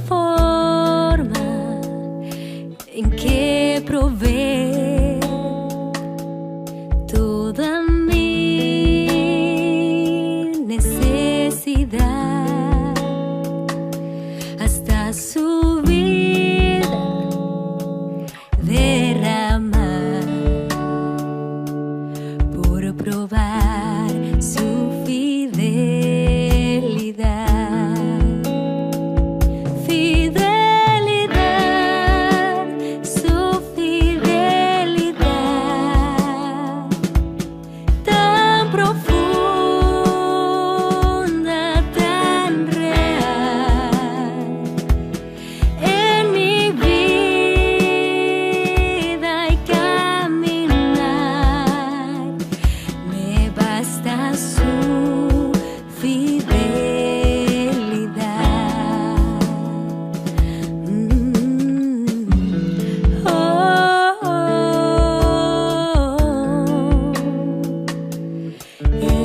forma en que provee toda mi necesidad, hasta su vida derramar, por probar su fidelidad.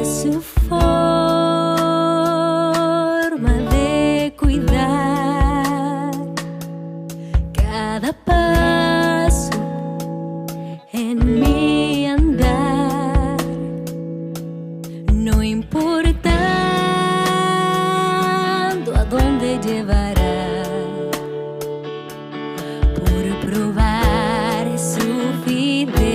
Su forma de cuidar cada paso en mi andar, no importando a dónde llevará, por probar su fidelidad.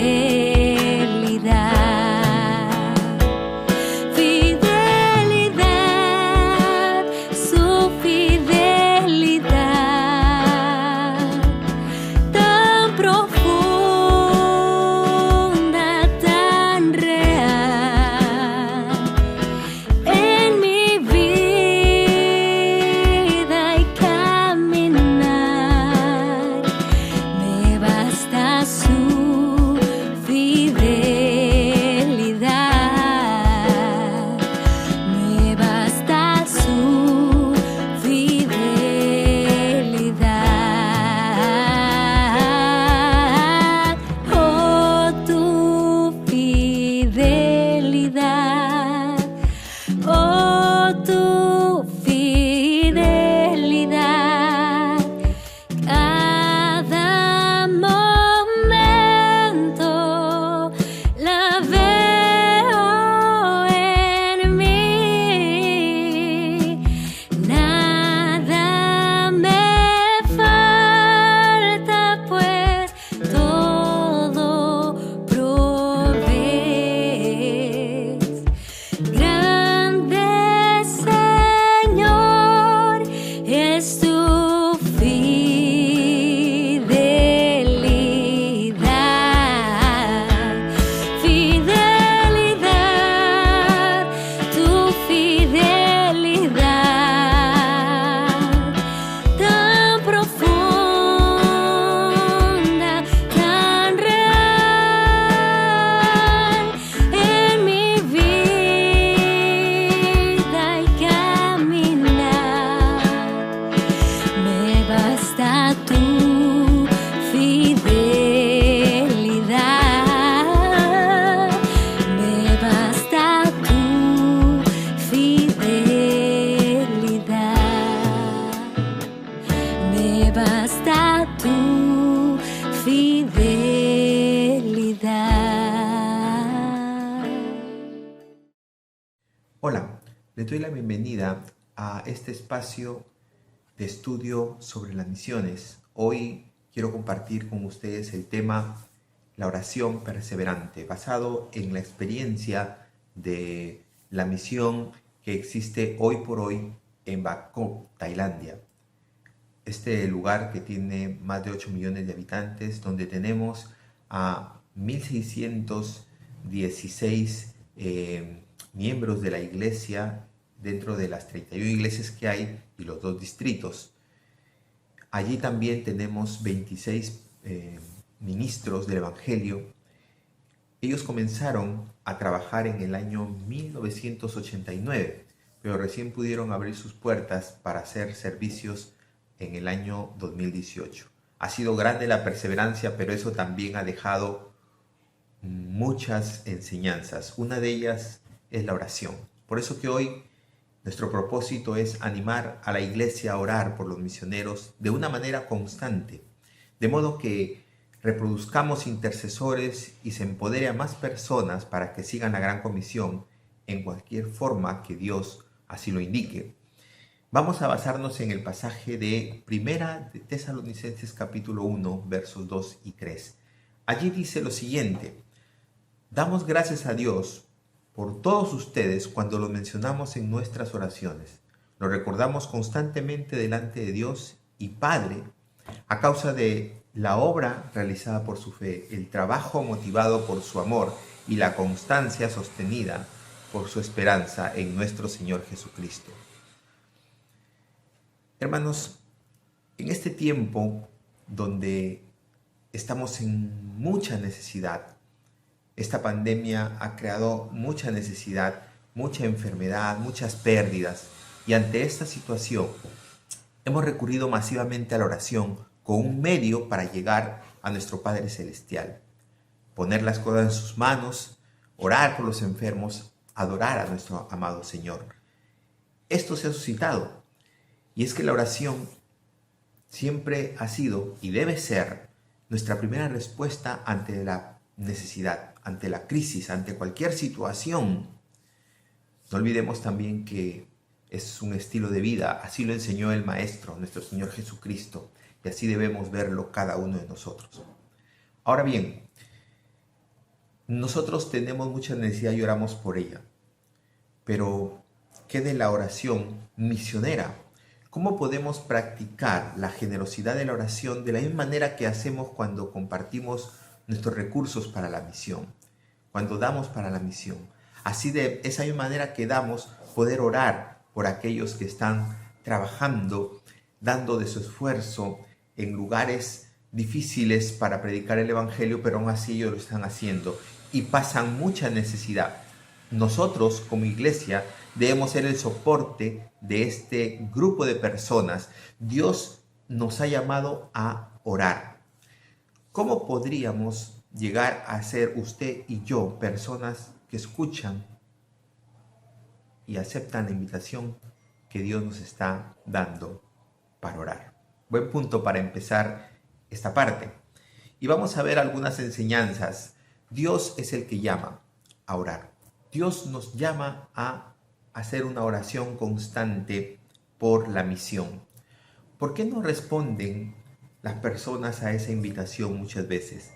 Basta tu fidelidad. Hola, les doy la bienvenida a este espacio de estudio sobre las misiones. Hoy quiero compartir con ustedes el tema la oración perseverante, basado en la experiencia de la misión que existe hoy por hoy en Bangkok, Tailandia. Este lugar que tiene más de 8 millones de habitantes, donde tenemos a 1.616 miembros de la iglesia dentro de las 31 iglesias que hay y los 2 distritos. Allí también tenemos 26 ministros del Evangelio. Ellos comenzaron a trabajar en el año 1989, pero recién pudieron abrir sus puertas para hacer servicios en el año 2018. Ha sido grande la perseverancia, pero eso también ha dejado muchas enseñanzas. Una de ellas es la oración. Por eso que hoy Nuestro propósito es animar a la iglesia a orar por los misioneros de una manera constante, de modo que reproduzcamos intercesores y se empodere a más personas para que sigan la gran comisión en cualquier forma que Dios así lo indique. Vamos a basarnos en el pasaje de Primera de Tesalonicenses capítulo 1, versos 2 y 3. Allí dice lo siguiente: damos gracias a Dios por todos ustedes cuando lo mencionamos en nuestras oraciones. Lo recordamos constantemente delante de Dios y Padre a causa de la obra realizada por su fe, el trabajo motivado por su amor y la constancia sostenida por su esperanza en nuestro Señor Jesucristo. Hermanos, en este tiempo donde estamos en mucha necesidad, esta pandemia ha creado mucha necesidad, mucha enfermedad, muchas pérdidas, y ante esta situación hemos recurrido masivamente a la oración como un medio para llegar a nuestro Padre Celestial. Poner las cosas en sus manos, orar por los enfermos, adorar a nuestro amado Señor. Esto se ha suscitado, y es que la oración siempre ha sido y debe ser nuestra primera respuesta ante la necesidad, ante la crisis, ante cualquier situación. No olvidemos también que es un estilo de vida, así lo enseñó el Maestro, nuestro Señor Jesucristo, y así debemos verlo cada uno de nosotros. Ahora bien, nosotros tenemos mucha necesidad y oramos por ella, pero ¿qué de la oración misionera? ¿Cómo podemos practicar la generosidad de la oración de la misma manera que hacemos cuando compartimos nuestros recursos para la misión, cuando damos para la misión? Así de esa misma manera que damos, poder orar por aquellos que están trabajando, dando de su esfuerzo en lugares difíciles para predicar el Evangelio, pero aún así ellos lo están haciendo y pasan mucha necesidad. Nosotros como iglesia debemos ser el soporte de este grupo de personas. Dios nos ha llamado a orar. ¿Cómo podríamos llegar a ser usted y yo personas que escuchan y aceptan la invitación que Dios nos está dando para orar? Buen punto para empezar esta parte. Y vamos a ver algunas enseñanzas. Dios es el que llama a orar. Dios nos llama a hacer una oración constante por la misión. ¿Por qué no responden las personas a esa invitación muchas veces?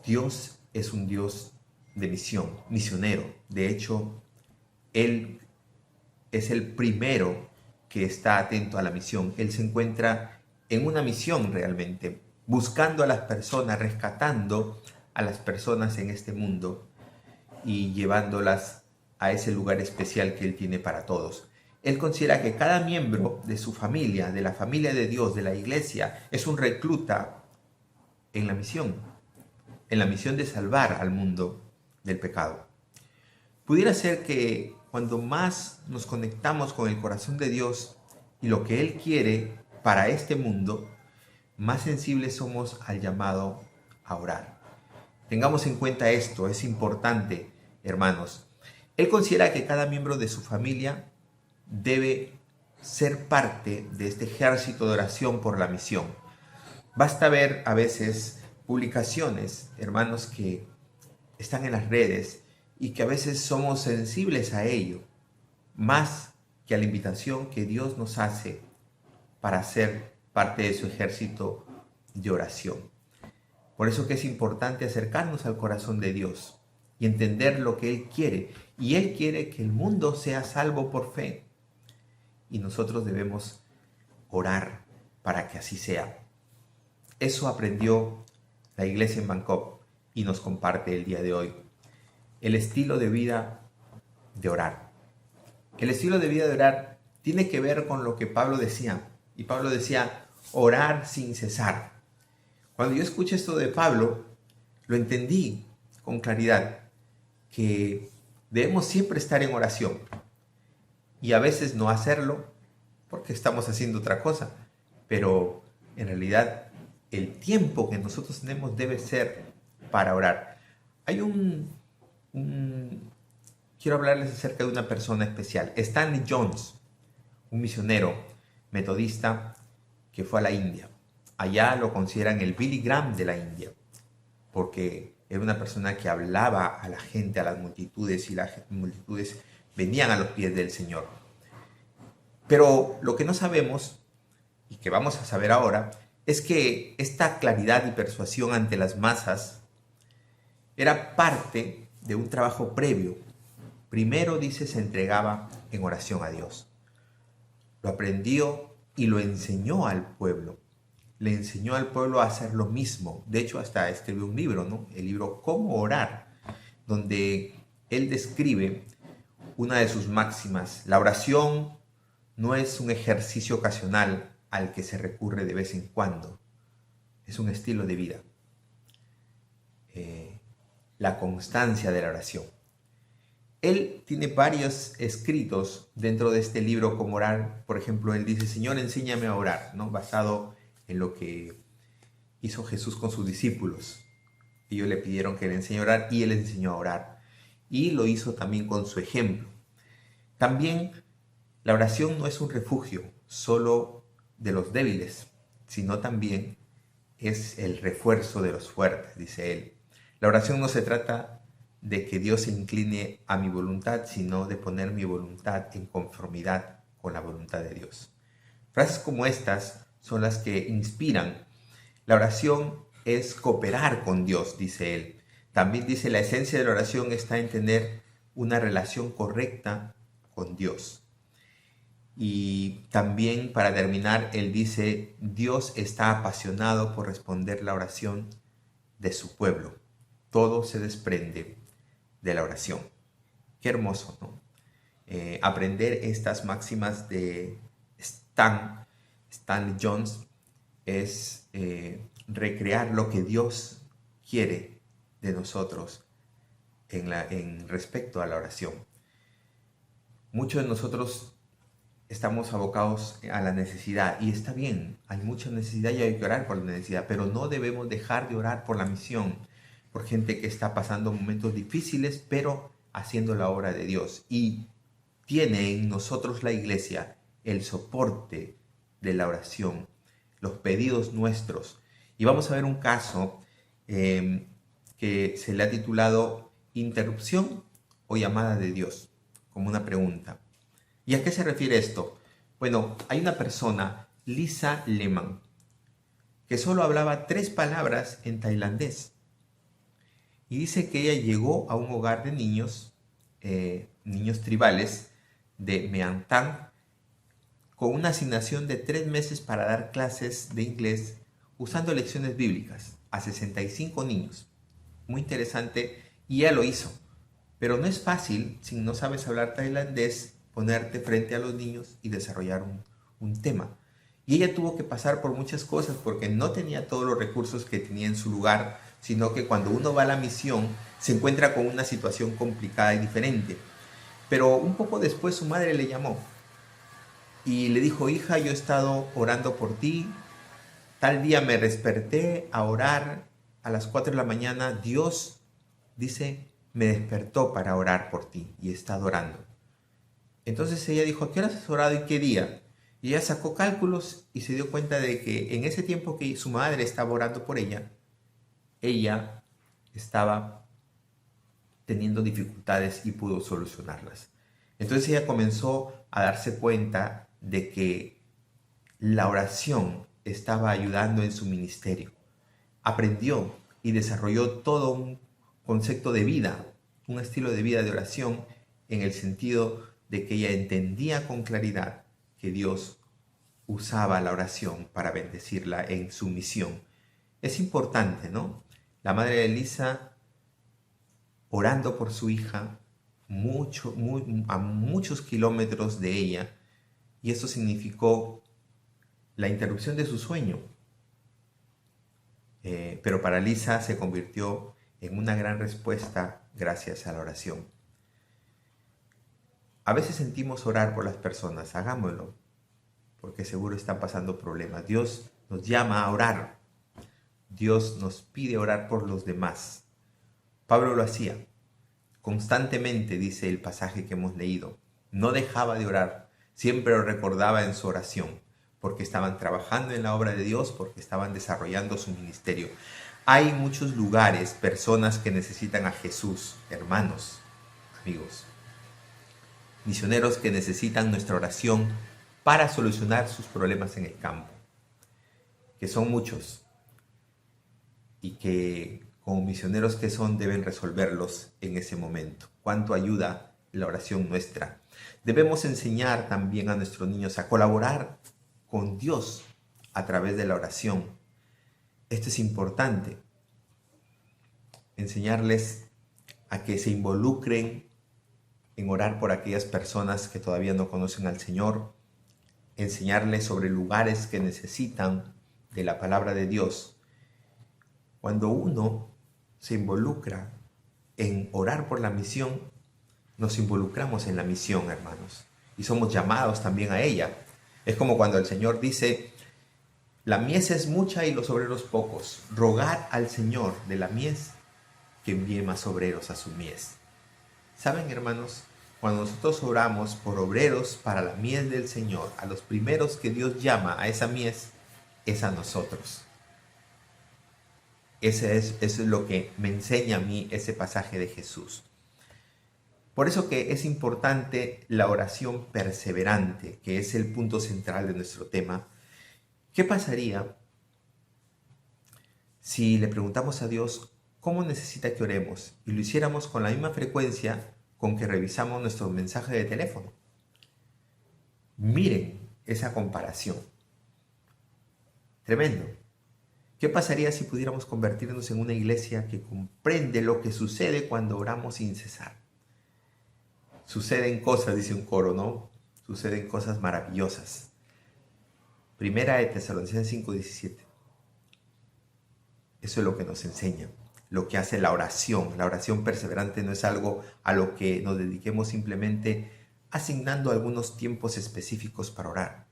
Dios es un Dios de misión, misionero. De hecho, Él es el primero que está atento a la misión. Él se encuentra en una misión realmente, buscando a las personas, rescatando a las personas en este mundo y llevándolas a ese lugar especial que Él tiene para todos. Él considera que cada miembro de su familia, de la familia de Dios, de la iglesia, es un recluta en la misión de salvar al mundo del pecado. Pudiera ser que cuando más nos conectamos con el corazón de Dios y lo que Él quiere para este mundo, más sensibles somos al llamado a orar. Tengamos en cuenta esto, es importante, hermanos. Él considera que cada miembro de su familia debe ser parte de este ejército de oración por la misión. Basta ver a veces publicaciones, hermanos, que están en las redes y que a veces somos sensibles a ello, más que a la invitación que Dios nos hace para ser parte de su ejército de oración. Por eso que es importante acercarnos al corazón de Dios y entender lo que Él quiere. Y Él quiere que el mundo sea salvo por fe. Y nosotros debemos orar para que así sea. Eso aprendió la iglesia en Bangkok y nos comparte el día de hoy. El estilo de vida de orar. El estilo de vida de orar tiene que ver con lo que Pablo decía. Y Pablo decía, orar sin cesar. Cuando yo escuché esto de Pablo, lo entendí con claridad, que debemos siempre estar en oración y a veces no hacerlo porque estamos haciendo otra cosa, pero en realidad el tiempo que nosotros tenemos debe ser para orar. Hay un quiero hablarles acerca de una persona especial. Stanley Jones, un misionero metodista que fue a la India. Allá lo consideran el Billy Graham de la India, porque era una persona que hablaba a la gente, a las multitudes, y las multitudes venían a los pies del Señor. Pero lo que no sabemos, y que vamos a saber ahora, es que esta claridad y persuasión ante las masas era parte de un trabajo previo. Primero, dice, se entregaba en oración a Dios. Lo aprendió y lo enseñó al pueblo. Le enseñó al pueblo a hacer lo mismo. De hecho, hasta escribió un libro, ¿no? El libro Cómo orar, donde él describe una de sus máximas. La oración no es un ejercicio ocasional al que se recurre de vez en cuando. Es un estilo de vida. La constancia de la oración. Él tiene varios escritos dentro de este libro Cómo orar. Por ejemplo, él dice, Señor, enséñame a orar, ¿no? Basado en lo que hizo Jesús con sus discípulos. Ellos le pidieron que le enseñe a orar y él les enseñó a orar. Y lo hizo también con su ejemplo. También la oración no es un refugio solo de los débiles, sino también es el refuerzo de los fuertes, dice él. La oración no se trata de que Dios se incline a mi voluntad, sino de poner mi voluntad en conformidad con la voluntad de Dios. Frases como estas son las que inspiran. La oración es cooperar con Dios, dice él. También dice, la esencia de la oración está en tener una relación correcta con Dios. Y también, para terminar, él dice, Dios está apasionado por responder la oración de su pueblo. Todo se desprende de la oración. Qué hermoso, ¿no? Aprender estas máximas de Stanley Jones es recrear lo que Dios quiere de nosotros en respecto a la oración. Muchos de nosotros estamos abocados a la necesidad, y está bien, hay mucha necesidad y hay que orar por la necesidad, pero no debemos dejar de orar por la misión, por gente que está pasando momentos difíciles, pero haciendo la obra de Dios. Y tiene en nosotros la iglesia el soporte de la oración, los pedidos nuestros. Y vamos a ver un caso que se le ha titulado Interrupción o llamada de Dios, como una pregunta. ¿Y a qué se refiere esto? Bueno, hay una persona, Lisa Lehman, que solo hablaba 3 palabras en tailandés. Y dice que ella llegó a un hogar de niños tribales de Meantang, con una asignación de 3 meses para dar clases de inglés usando lecciones bíblicas a 65 niños. Muy interesante, y ella lo hizo. Pero no es fácil, si no sabes hablar tailandés, ponerte frente a los niños y desarrollar un tema. Y ella tuvo que pasar por muchas cosas porque no tenía todos los recursos que tenía en su lugar, sino que cuando uno va a la misión se encuentra con una situación complicada y diferente. Pero un poco después su madre le llamó y le dijo, hija, yo he estado orando por ti, tal día me desperté a orar a las 4 de la mañana, Dios, dice, me despertó para orar por ti y he estado orando. Entonces ella dijo, ¿a qué horas has orado y qué día? Y ella sacó cálculos y se dio cuenta de que en ese tiempo que su madre estaba orando por ella estaba teniendo dificultades y pudo solucionarlas. Entonces ella comenzó a darse cuenta de que la oración estaba ayudando en su ministerio. Aprendió y desarrolló todo un concepto de vida, un estilo de vida de oración, en el sentido de que ella entendía con claridad que Dios usaba la oración para bendecirla en su misión. Es importante, ¿no? La madre de Lisa orando por su hija a muchos kilómetros de ella, y eso significó la interrupción de su sueño. Pero para Lisa se convirtió en una gran respuesta gracias a la oración. A veces sentimos orar por las personas, hagámoslo, porque seguro están pasando problemas. Dios nos llama a orar. Dios nos pide orar por los demás. Pablo lo hacía. constantemente, dice el pasaje que hemos leído. No dejaba de orar, siempre lo recordaba en su oración, porque estaban trabajando en la obra de Dios, porque estaban desarrollando su ministerio. Hay muchos lugares, personas que necesitan a Jesús, hermanos, amigos, misioneros que necesitan nuestra oración para solucionar sus problemas en el campo, que son muchos y que como misioneros que son deben resolverlos en ese momento. ¿Cuánto ayuda la oración nuestra? Debemos enseñar también a nuestros niños a colaborar con Dios a través de la oración. Esto es importante. Enseñarles a que se involucren en orar por aquellas personas que todavía no conocen al Señor. Enseñarles sobre lugares que necesitan de la palabra de Dios. Cuando uno se involucra en orar por la misión, nos involucramos en la misión, hermanos, y somos llamados también a ella. Es como cuando el Señor dice: la mies es mucha y los obreros pocos. Rogad al Señor de la mies que envíe más obreros a su mies. ¿Saben, hermanos? Cuando nosotros oramos por obreros para la mies del Señor, a los primeros que Dios llama a esa mies es a nosotros. Eso es lo que me enseña a mí ese pasaje de Jesús. Por eso que es importante la oración perseverante, que es el punto central de nuestro tema. ¿Qué pasaría si le preguntamos a Dios cómo necesita que oremos y lo hiciéramos con la misma frecuencia con que revisamos nuestro mensaje de teléfono? Miren esa comparación. Tremendo. ¿Qué pasaría si pudiéramos convertirnos en una iglesia que comprende lo que sucede cuando oramos sin cesar? Suceden cosas, dice un coro, ¿no? Suceden cosas maravillosas. Primera de Tesalonicenses 5:17. Eso es lo que nos enseña, lo que hace la oración. La oración perseverante no es algo a lo que nos dediquemos simplemente asignando algunos tiempos específicos para orar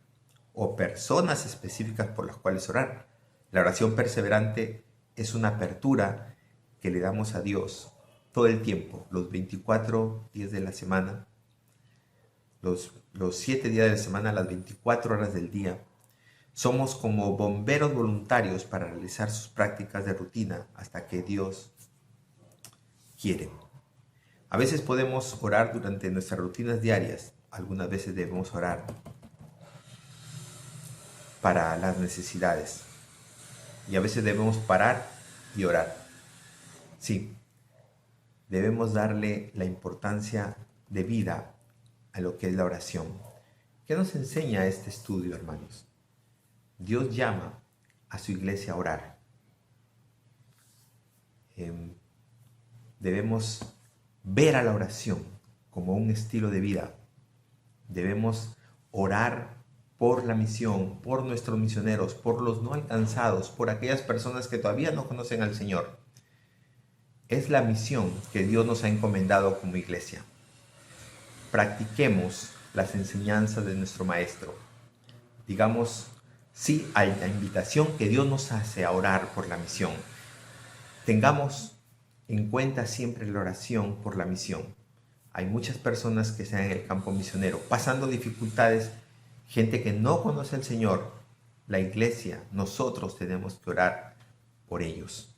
o personas específicas por las cuales orar. La oración perseverante es una apertura que le damos a Dios todo el tiempo, los 24 días de la semana, los 7 días de la semana, las 24 horas del día. Somos como bomberos voluntarios para realizar sus prácticas de rutina hasta que Dios quiere. A veces podemos orar durante nuestras rutinas diarias, algunas veces debemos orar para las necesidades. Y a veces debemos parar y orar. Sí, debemos darle la importancia de vida a lo que es la oración. ¿Qué nos enseña este estudio, hermanos? Dios llama a su iglesia a orar. Debemos ver a la oración como un estilo de vida. Debemos orar por la misión, por nuestros misioneros, por los no alcanzados, por aquellas personas que todavía no conocen al Señor. Es la misión que Dios nos ha encomendado como iglesia. Practiquemos las enseñanzas de nuestro Maestro. Digamos sí a la invitación que Dios nos hace a orar por la misión. Tengamos en cuenta siempre la oración por la misión. Hay muchas personas que están en el campo misionero, pasando dificultades, gente que no conoce al Señor. La iglesia, nosotros tenemos que orar por ellos.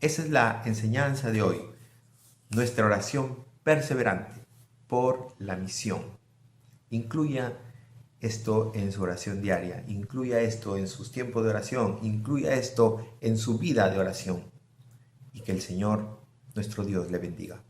Esa es la enseñanza de hoy. Nuestra oración perseverante por la misión. Incluya esto en su oración diaria, incluya esto en sus tiempos de oración, incluya esto en su vida de oración. Y que el Señor, nuestro Dios, le bendiga.